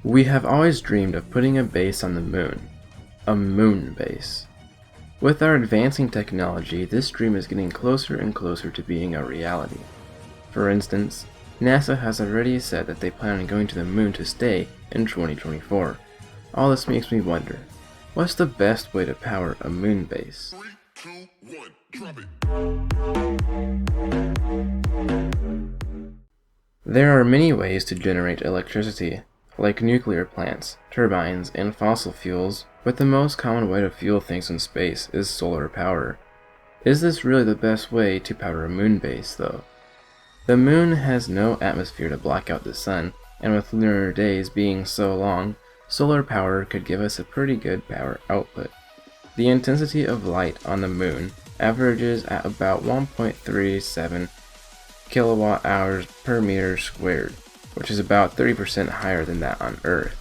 We have always dreamed of putting a base on the moon, a moon base. With our advancing technology, this dream is getting closer and closer to being a reality. For instance, NASA has already said that they plan on going to the moon to stay in 2024. All this makes me wonder, what's the best way to power a moon base? 3, 2, 1, drop it. There are many ways to generate electricity, like nuclear plants, turbines, and fossil fuels, but the most common way to fuel things in space is solar power. Is this really the best way to power a moon base, though? The moon has no atmosphere to block out the sun, and with lunar days being so long, solar power could give us a pretty good power output. The intensity of light on the moon averages at about 1.37 kilowatt hours per meter squared, which is about 30% higher than that on Earth.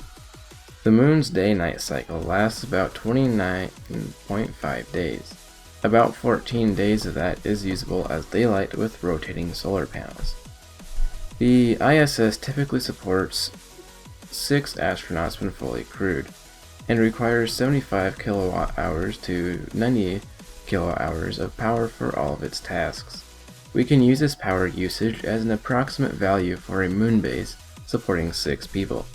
The moon's day-night cycle lasts about 29.5 days. About 14 days of that is usable as daylight with rotating solar panels. The ISS typically supports 6 astronauts when fully crewed, and requires 75 kilowatt hours to 90 kilowatt hours of power for all of its tasks. We can use this power usage as an approximate value for a moon base supporting 6 people.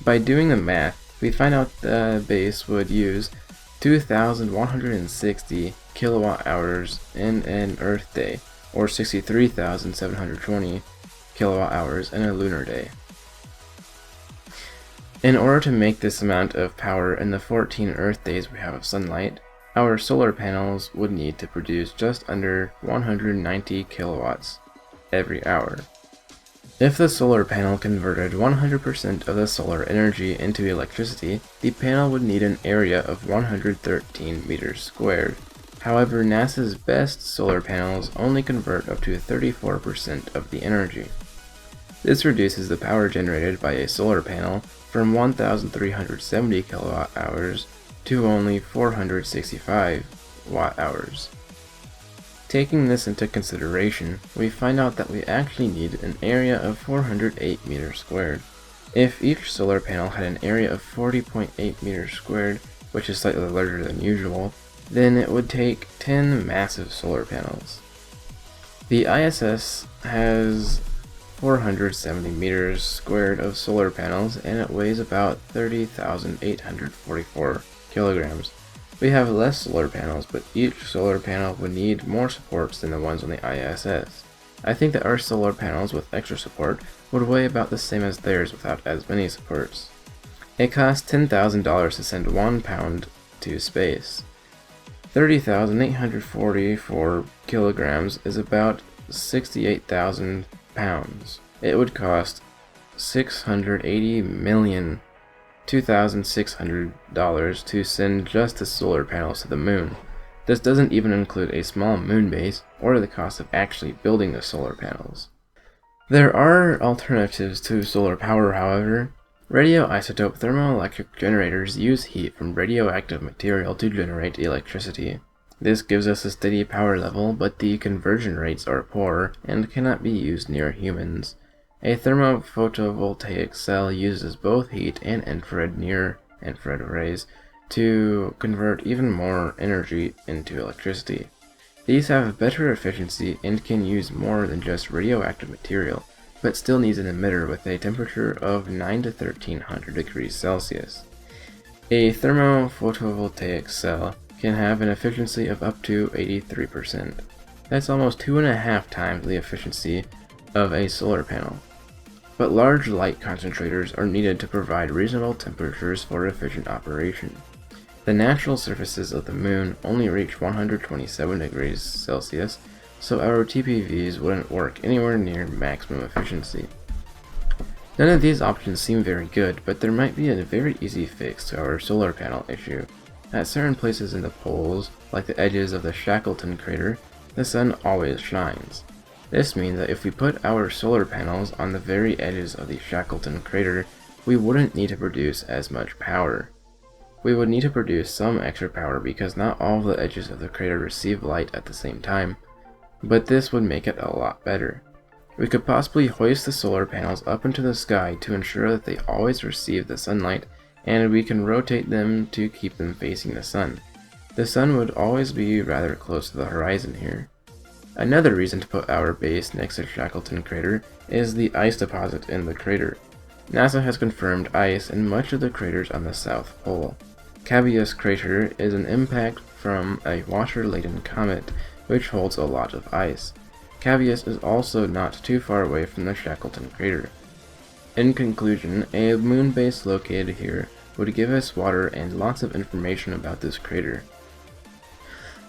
By doing the math, we find out the base would use 2,160 kilowatt hours in an Earth day, or 63,720 kilowatt hours in a lunar day. In order to make this amount of power in the 14 Earth days we have of sunlight, our solar panels would need to produce just under 190 kilowatts every hour. If the solar panel converted 100% of the solar energy into electricity, the panel would need an area of 113 meters squared. However, NASA's best solar panels only convert up to 34% of the energy. This reduces the power generated by a solar panel from 1,370 kilowatt hours to only 465 watt hours. Taking this into consideration, we find out that we actually need an area of 408 meters squared. If each solar panel had an area of 40.8 meters squared, which is slightly larger than usual, then it would take 10 massive solar panels. The ISS has 470 meters squared of solar panels, and it weighs about 30,844 kilograms. We have less solar panels, but each solar panel would need more supports than the ones on the ISS. I think that our solar panels with extra support would weigh about the same as theirs without as many supports. It costs $10,000 to send 1 pound to space. 30,844 kilograms is about 68,000 pounds. It would cost $680,2,600 to send just the solar panels to the moon. This doesn't even include a small moon base or the cost of actually building the solar panels. There are alternatives to solar power, however. Radioisotope thermoelectric generators use heat from radioactive material to generate electricity. This gives us a steady power level, but the conversion rates are poor and cannot be used near humans. A thermophotovoltaic cell uses both heat and infrared near-infrared rays to convert even more energy into electricity. These have better efficiency and can use more than just radioactive material, but still needs an emitter with a temperature of 9 to 1300 degrees Celsius. A thermophotovoltaic cell can have an efficiency of up to 83%. That's almost 2.5 times the efficiency of a solar panel. But large light concentrators are needed to provide reasonable temperatures for efficient operation. The natural surfaces of the moon only reach 127 degrees Celsius, so our TPVs wouldn't work anywhere near maximum efficiency. None of these options seem very good, but there might be a very easy fix to our solar panel issue. At certain places in the poles, like the edges of the Shackleton crater, the sun always shines. This means that if we put our solar panels on the very edges of the Shackleton crater, we wouldn't need to produce as much power. We would need to produce some extra power because not all of the edges of the crater receive light at the same time, but this would make it a lot better. We could possibly hoist the solar panels up into the sky to ensure that they always receive the sunlight, and we can rotate them to keep them facing the sun. The sun would always be rather close to the horizon here. Another reason to put our base next to Shackleton crater is the ice deposit in the crater. NASA has confirmed ice in much of the craters on the South Pole. Cabeus crater is an impact from a water-laden comet, which holds a lot of ice. Cabeus is also not too far away from the Shackleton crater. In conclusion, a moon base located here would give us water and lots of information about this crater.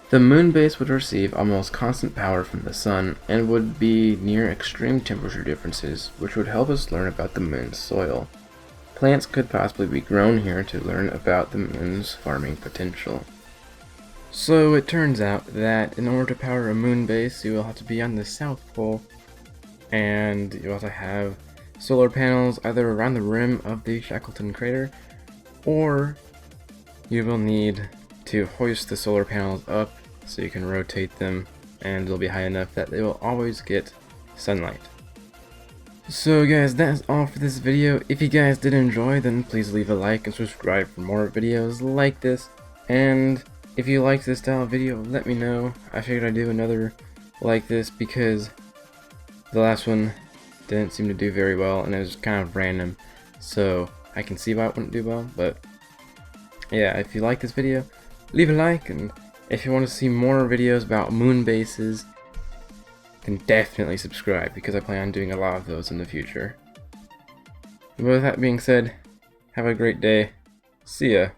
The moon base would receive almost constant power from the sun and would be near extreme temperature differences, which would help us learn about the moon's soil. Plants could possibly be grown here to learn about the moon's farming potential. So it turns out that in order to power a moon base, you will have to be on the South Pole, and you also have solar panels either around the rim of the Shackleton crater, or you will need to hoist the solar panels up so you can rotate them, and they'll be high enough that they will always get sunlight. So guys, that's all for this video. If you guys did enjoy, then please leave a like and subscribe for more videos like this. And if you like this style of video, let me know. I figured I'd do another like this because the last one didn't seem to do very well and it was kind of random. So I can see why it wouldn't do well, but yeah, if you like this video, leave a like, and if you want to see more videos about moon bases, then definitely subscribe because I plan on doing a lot of those in the future. But with that being said, have a great day. See ya.